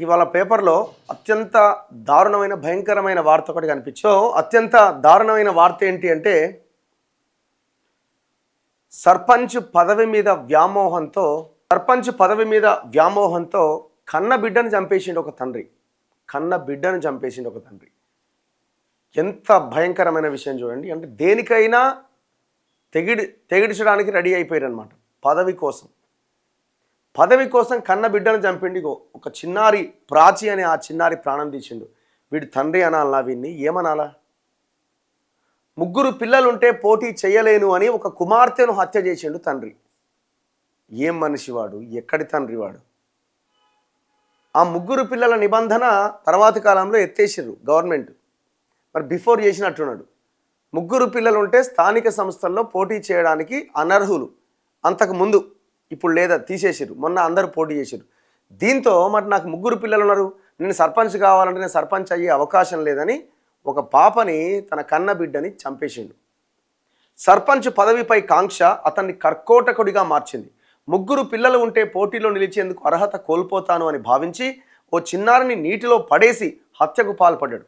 ఇవాళ పేపర్లో అత్యంత దారుణమైన భయంకరమైన వార్త ఒకటి కనిపించో అత్యంత దారుణమైన వార్త ఏంటి అంటే సర్పంచ్ పదవి మీద వ్యామోహంతో కన్న బిడ్డను చంపేసిండు ఒక తండ్రి. ఎంత భయంకరమైన విషయం చూడండి. అంటే దేనికైనా తెగిడించడానికి రెడీ అయిపోయారు అనమాట. పదవి కోసం కన్న బిడ్డను చంపిండి. ఒక చిన్నారి ప్రాచి అని ఆ చిన్నారి ప్రాణం తీసిండు. వీడి తండ్రి అనాలా, వీడిని ఏమనాలా? 3 పిల్లలుంటే పోటీ చేయలేను అని ఒక కుమార్తెను హత్య చేసిండు తండ్రి. ఏం మనిషి వాడు, ఎక్కడి తండ్రి వాడు? ఆ 3 పిల్లల నిబంధన తర్వాతి కాలంలో ఎత్తేసిర్రు గవర్నమెంట్. మరి బిఫోర్ చేసినట్టున్నాడు. 3 పిల్లలు ఉంటే స్థానిక సంస్థల్లో పోటీ చేయడానికి అనర్హులు. అంతకుముందు, ఇప్పుడు లేదా, తీసేసారు. మొన్న అందరూ పోటీ చేశారు. దీంతో మరి నాకు 3 పిల్లలు ఉన్నారు, నేను సర్పంచ్ కావాలంటే నేను సర్పంచ్ అయ్యే అవకాశం లేదని ఒక పాపని, తన కన్న బిడ్డని చంపేసిండు. సర్పంచ్ పదవిపై కాంక్ష అతన్ని కర్కోటకుడిగా మార్చింది. 3 పిల్లలు ఉంటే పోటీలో నిలిచేందుకు అర్హత కోల్పోతాను అని భావించి ఓ చిన్నారిని నీటిలో పడేసి హత్యకు పాల్పడ్డాడు.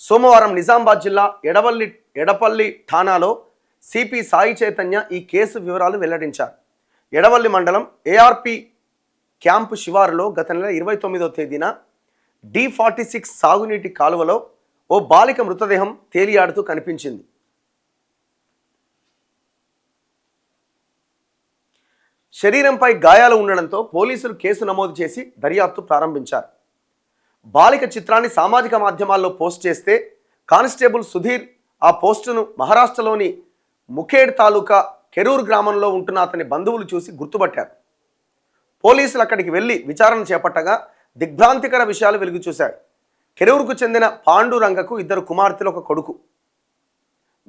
సోమవారం నిజామాబాద్ జిల్లా ఎడపల్లి ఠాణాలో సిపి సాయి చైతన్య ఈ కేసు వివరాలు వెల్లడించారు. ఎడవల్లి మండలం ఏఆర్పి క్యాంపు శివారులో గత నెల 29వ తేదీన D46 సాగునీటి కాలువలో ఓ బాలిక మృతదేహం తేలియాడుతూ కనిపించింది. శరీరంపై గాయాలు ఉండడంతో పోలీసులు కేసు నమోదు చేసి దర్యాప్తు ప్రారంభించారు. బాలిక చిత్రాన్ని సామాజిక మాధ్యమాల్లో పోస్ట్ చేస్తే కానిస్టేబుల్ సుధీర్ ఆ పోస్టును మహారాష్ట్రలోని ముఖేడ్ తాలూకా కెరూర్ గ్రామంలో ఉంటున్న అతని బంధువులు చూసి గుర్తుపట్టారు. పోలీసులు అక్కడికి వెళ్లి విచారణ చేపట్టగా దిగ్భ్రాంతికర విషయాలు వెలుగు చూశాయి. కెరూర్కు చెందిన పాండురంగకు 2 కుమార్తెలు, 1 కొడుకు.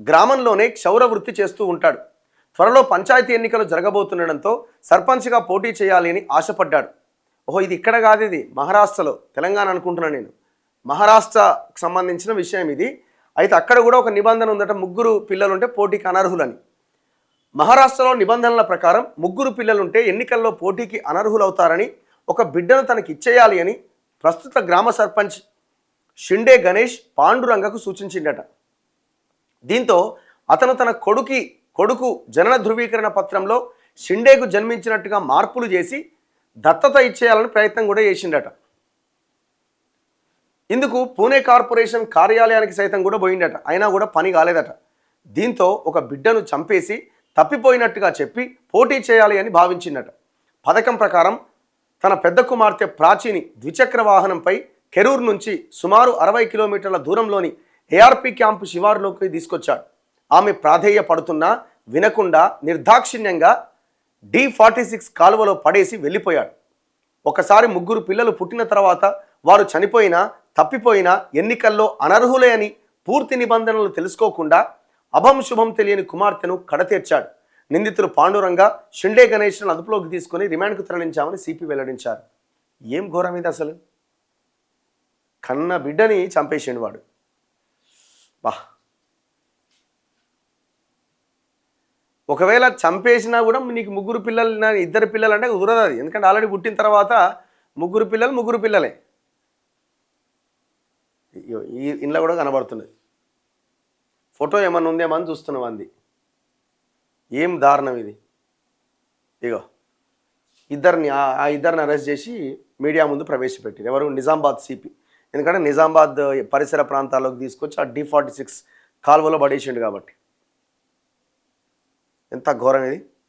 గ్రామంలోనే క్షౌర వృత్తి చేస్తూ ఉంటాడు. త్వరలో పంచాయతీ ఎన్నికలు జరగబోతుండడంతో సర్పంచ్గా పోటీ చేయాలి అని ఆశపడ్డాడు. ఇది ఇక్కడ కాదు, ఇది మహారాష్ట్రలో, తెలంగాణ అనుకుంటున్నాను నేను. మహారాష్ట్రకు సంబంధించిన విషయం ఇది. అయితే అక్కడ కూడా ఒక నిబంధన ఉందట, 3 పిల్లలుంటే పోటీకి అనర్హులని. మహారాష్ట్రలో నిబంధనల ప్రకారం 3 పిల్లలుంటే ఎన్నికల్లో పోటీకి అనర్హులవుతారని, ఒక బిడ్డను తనకి ఇచ్చేయాలి అని ప్రస్తుత గ్రామ సర్పంచ్ షిండే గణేష్ పాండురంగకు సూచించిండట. దీంతో అతను తన కొడుకు జనన ధృవీకరణ పత్రంలో షిండేకు జన్మించినట్టుగా మార్పులు చేసి దత్తత ఇచ్చేయాలని ప్రయత్నం కూడా చేసిండట. ఇందుకు పూణే కార్పొరేషన్ కార్యాలయానికి సైతం కూడా పోయిండట. అయినా కూడా పని కాలేదట. దీంతో ఒక బిడ్డను చంపేసి తప్పిపోయినట్టుగా చెప్పి పోటీ చేయాలి అని భావించిందట. పథకం ప్రకారం తన పెద్ద కుమార్తె ప్రాచీని ద్విచక్ర వాహనంపై కెరూర్ నుంచి సుమారు 60 కిలోమీటర్ల దూరంలోని ఏఆర్పి క్యాంపు శివారులోకి తీసుకొచ్చాడు. ఆమె ప్రాధేయపడుతున్నా వినకుండా నిర్దాక్షిణ్యంగా D46 కాలువలో పడేసి వెళ్ళిపోయాడు. ఒకసారి 3 పిల్లలు పుట్టిన తర్వాత వారు చనిపోయినా తప్పిపోయినా ఎన్నికల్లో అనర్హులే అని పూర్తి నిబంధనలు తెలుసుకోకుండా అభం శుభం తెలియని కుమార్తెను కడతీర్చాడు. నిందితులు పాండురంగ, షిండే గణేష్ను అదుపులోకి తీసుకుని రిమాండ్కు తరలించామని సిపి వెల్లడించారు. ఏం ఘోరం ఇది అసలు! కన్న బిడ్డని చంపేసిండు వాడు. ఒకవేళ చంపేసినా కూడా నీకు 3 పిల్లలు, 2 పిల్లలు అంటే కుదరదు అది. ఎందుకంటే ఆల్రెడీ పుట్టిన తర్వాత 3 పిల్లలే. ఈ ఇంట్లో కూడా కనబడుతున్నది. ఫోటో ఏమన్నా ఉందేమో అని చూస్తున్నాం. అంది ఏం దారుణం ఇది! ఇగో ఆ ఇద్దరిని అరెస్ట్ చేసి మీడియా ముందు ప్రవేశపెట్టారు. ఎవరు? నిజామాబాద్ సిపి. ఎందుకంటే నిజామాబాద్ పరిసర ప్రాంతాల్లోకి తీసుకొచ్చి ఆ D46 కాలువలో పడేసిండు కాబట్టి. ఎంత ఘోరం ఇది!